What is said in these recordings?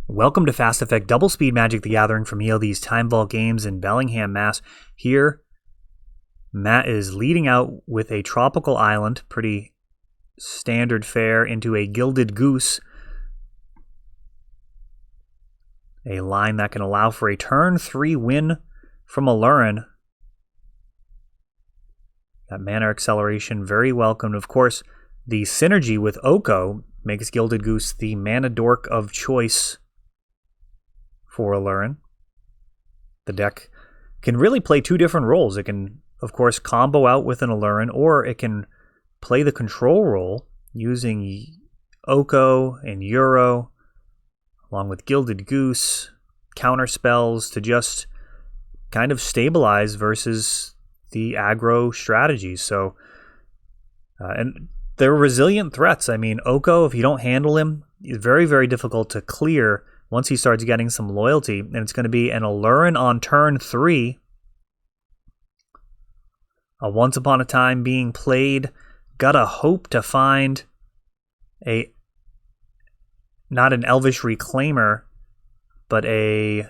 Welcome to Fast Effect Double Speed Magic the Gathering from ELD's Time Vault Games in Bellingham, Mass. Here, Matt is leading out with a tropical island, pretty standard fare, into a Gilded Goose. A line that can allow for a turn 3 win from Aluren. That mana acceleration, very welcome. Of course, the synergy with Oko makes Gilded Goose the mana dork of choice for Aluren. The deck can really play two different roles. It can, of course, combo out with an Aluren, or it can play the control role using Oko and Euro, along with Gilded Goose, counter spells to just kind of stabilize versus the aggro strategies. So, and they're resilient threats. I mean, Oko, if you don't handle him, is very, very difficult to clear once he starts getting some loyalty. And it's going to be an Aluren on turn 3. A Once Upon a Time being played. Gotta hope to find not an Elvish Reclaimer, but a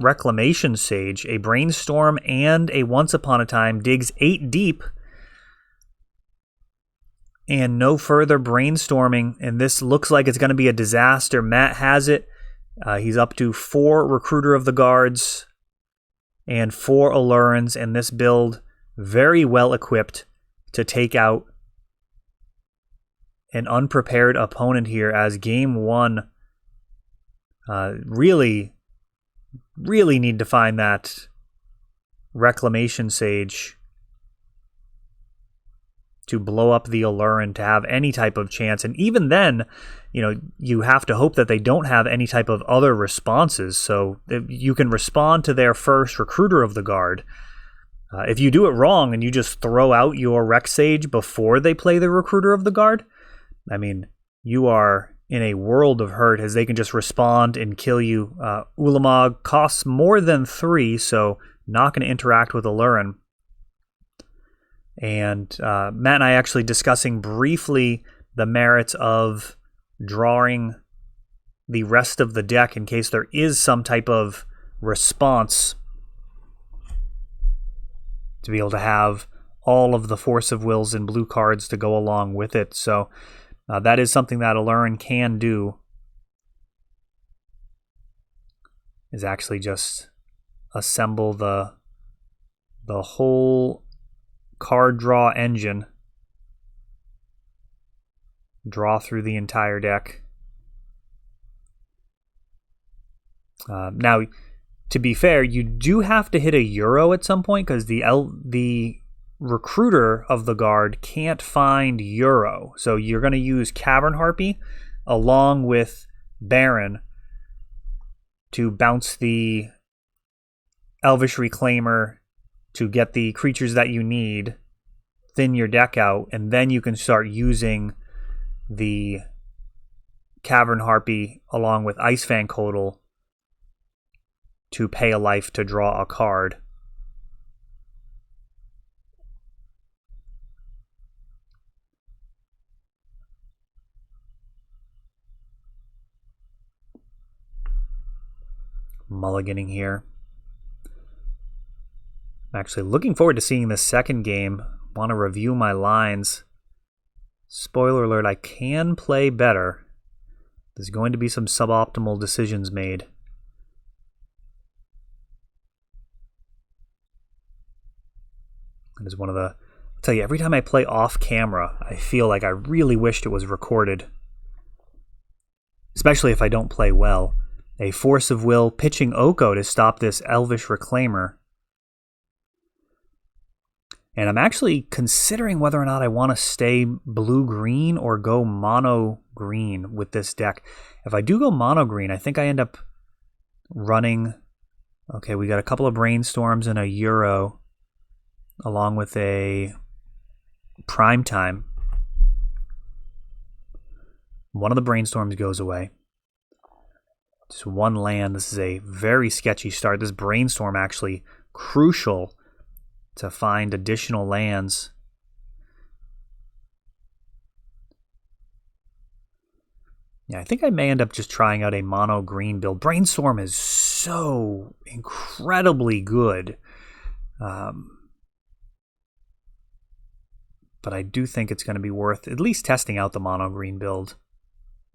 Reclamation Sage, a Brainstorm, and a Once Upon a Time digs 8 deep. And no further brainstorming, and this looks like it's going to be a disaster. Matt has it. He's up to 4 Recruiter of the Guards and 4 Allurens, and this build very well equipped to take out an unprepared opponent here, as game 1 really need to find that Reclamation Sage to blow up the Aluren to have any type of chance. And even then, you have to hope that they don't have any type of other responses. So you can respond to their first Recruiter of the Guard. If you do it wrong and you just throw out your Rec Sage before they play the Recruiter of the Guard, I mean, you are in a world of hurt, as they can just respond and kill you. Ulamog costs more than 3, so not going to interact with Aluren. And Matt and I actually discussing briefly the merits of drawing the rest of the deck in case there is some type of response, to be able to have all of the Force of Wills and blue cards to go along with it. So that is something that Aluren can do, is actually just assemble the whole card draw engine, draw through the entire deck. Now, to be fair, you do have to hit a Euro at some point, because the Recruiter of the Guard can't find Euro. So you're going to use Cavern Harpy along with Baron to bounce the Elvish Reclaimer to get the creatures that you need, thin your deck out, and then you can start using the Cavern Harpy along with Icefang Codal to pay a life to draw a card. Mulliganing here. I'm actually looking forward to seeing the second game. Want to review my lines. Spoiler alert, I can play better. There's going to be some suboptimal decisions made. That is one of the... I'll tell you, every time I play off camera, I feel like I really wished it was recorded. Especially if I don't play well. A Force of Will pitching Oko to stop this Elvish Reclaimer. And I'm actually considering whether or not I want to stay blue-green or go mono-green with this deck. If I do go mono-green, I think I end up running... Okay, we got a couple of Brainstorms and a Euro, along with a Primetime. One of the Brainstorms goes away. Just one land. This is a very sketchy start. This Brainstorm actually crucial to find additional lands. Yeah, I think I may end up just trying out a mono green build. Brainstorm is so incredibly good. But I do think it's going to be worth at least testing out the mono green build.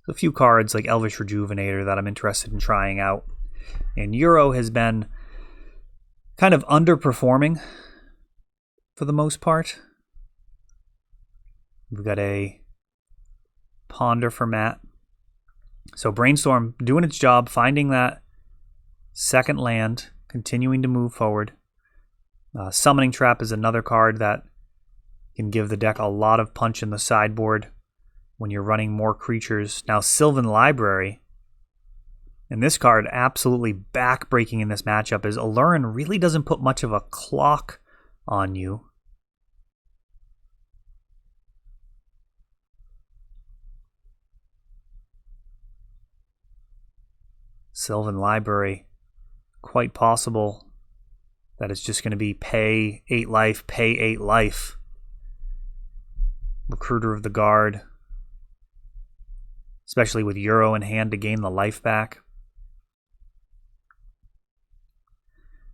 There's a few cards like Elvish Rejuvenator that I'm interested in trying out. And Euro has been kind of underperforming for the most part. We've got a Ponder for Matt. So Brainstorm doing its job, finding that second land, continuing to move forward. Summoning Trap is another card that can give the deck a lot of punch in the sideboard when you're running more creatures. Now Sylvan Library, and this card absolutely back-breaking in this matchup, is Aluren really doesn't put much of a clock on you. Sylvan Library, quite possible that it's just going to be pay 8 life, pay 8 life. Recruiter of the Guard, especially with Euro in hand to gain the life back.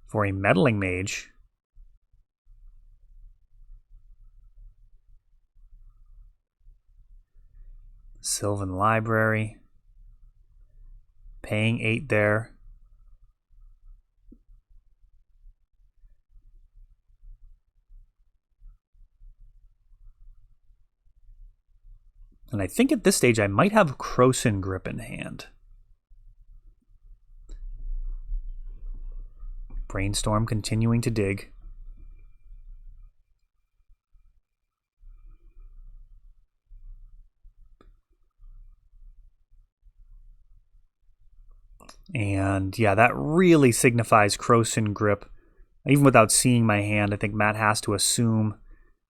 For a Meddling Mage, Sylvan Library, paying 8 there. And I think at this stage I might have Krosan Grip in hand. Brainstorm continuing to dig. And yeah, that really signifies Krosan Grip. Even without seeing my hand, I think Matt has to assume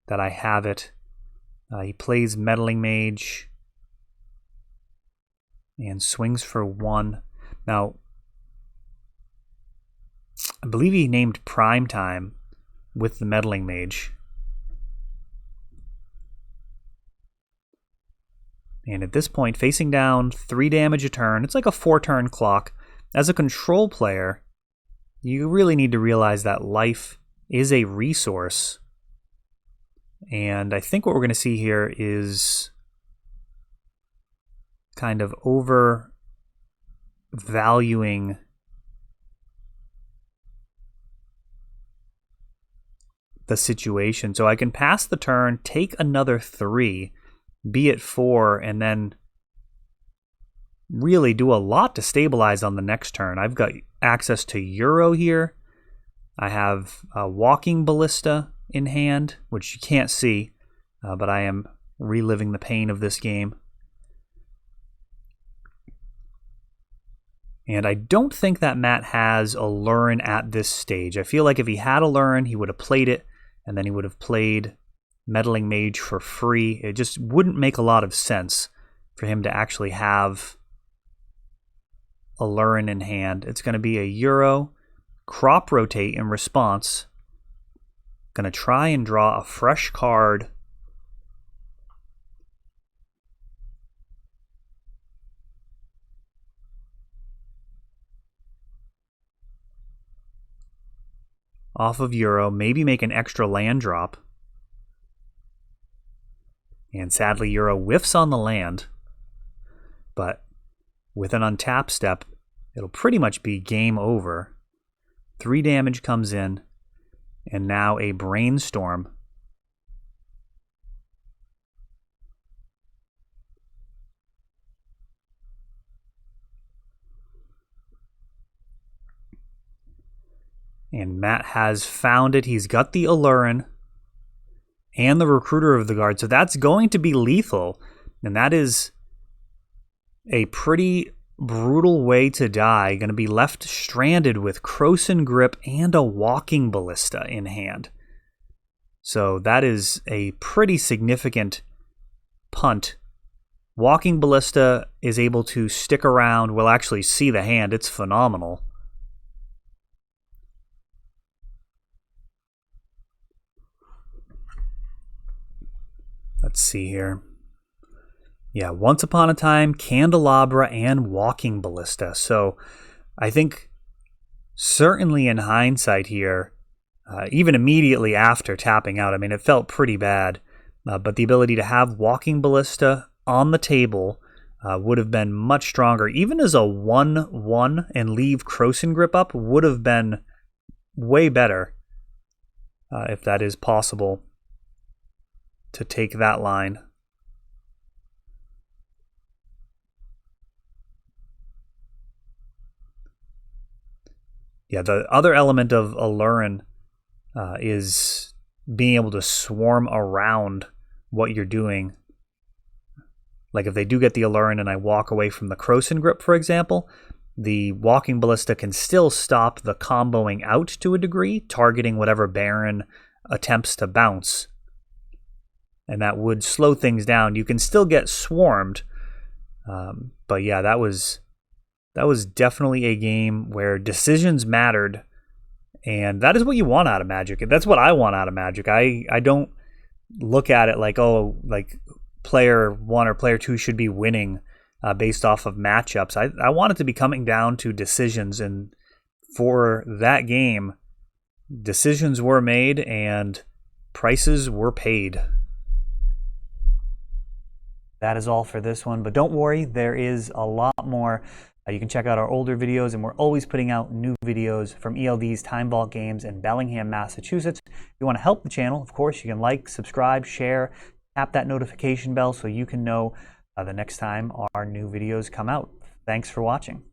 that I have it. He plays Meddling Mage and swings for 1. Now, I believe he named Prime Time with the Meddling Mage. And at this point, facing down 3 damage a turn, it's like a 4-turn clock. As a control player, you really need to realize that life is a resource. And I think what we're going to see here is kind of overvaluing the situation. So I can pass the turn, take another 3, be at 4, and then really do a lot to stabilize on the next turn. I've got access to Euro here. I have a Walking Ballista in hand, which you can't see, but I am reliving the pain of this game. And I don't think that Matt has Aluren at this stage. I feel like if he had Aluren, he would have played it, and then he would have played Meddling Mage for free. It just wouldn't make a lot of sense for him to actually have Aluren in hand. It's going to be a Euro, Crop Rotate in response. Going to try and draw a fresh card. Off of Euro, maybe make an extra land drop. And sadly, Euro whiffs on the land. But with an untap step, it'll pretty much be game over. 3 damage comes in. And now a Brainstorm. And Matt has found it. He's got the Aluren and the Recruiter of the Guard. So that's going to be lethal. And that is a pretty brutal way to die. Going to be left stranded with Krosan Grip and a Walking Ballista in hand. So that is a pretty significant punt. Walking Ballista is able to stick around. We'll actually see the hand. It's phenomenal. Let's see here. Yeah, Once Upon a Time, Candelabra, and Walking Ballista. So I think certainly in hindsight here, even immediately after tapping out, I mean, it felt pretty bad. But the ability to have Walking Ballista on the table would have been much stronger. Even as a 1-1 and leave Krosan Grip up would have been way better, if that is possible, to take that line. Yeah, the other element of Aluren is being able to swarm around what you're doing. Like if they do get the Aluren and I walk away from the Krosan Grip, for example, the Walking Ballista can still stop the comboing out to a degree, targeting whatever Baron attempts to bounce. And that would slow things down. You can still get swarmed, but yeah, that was definitely a game where decisions mattered, and that is what you want out of Magic. That's what I want out of Magic. I don't look at it like, oh, like player 1 or player 2 should be winning based off of matchups. I want it to be coming down to decisions, and for that game, decisions were made and prices were paid. That is all for this one, but don't worry, there is a lot more. You can check out our older videos, and we're always putting out new videos from ELD's Time Vault Games in Bellingham, Massachusetts. If you want to help the channel, of course, you can like, subscribe, share, tap that notification bell so you can know the next time our new videos come out. Thanks for watching.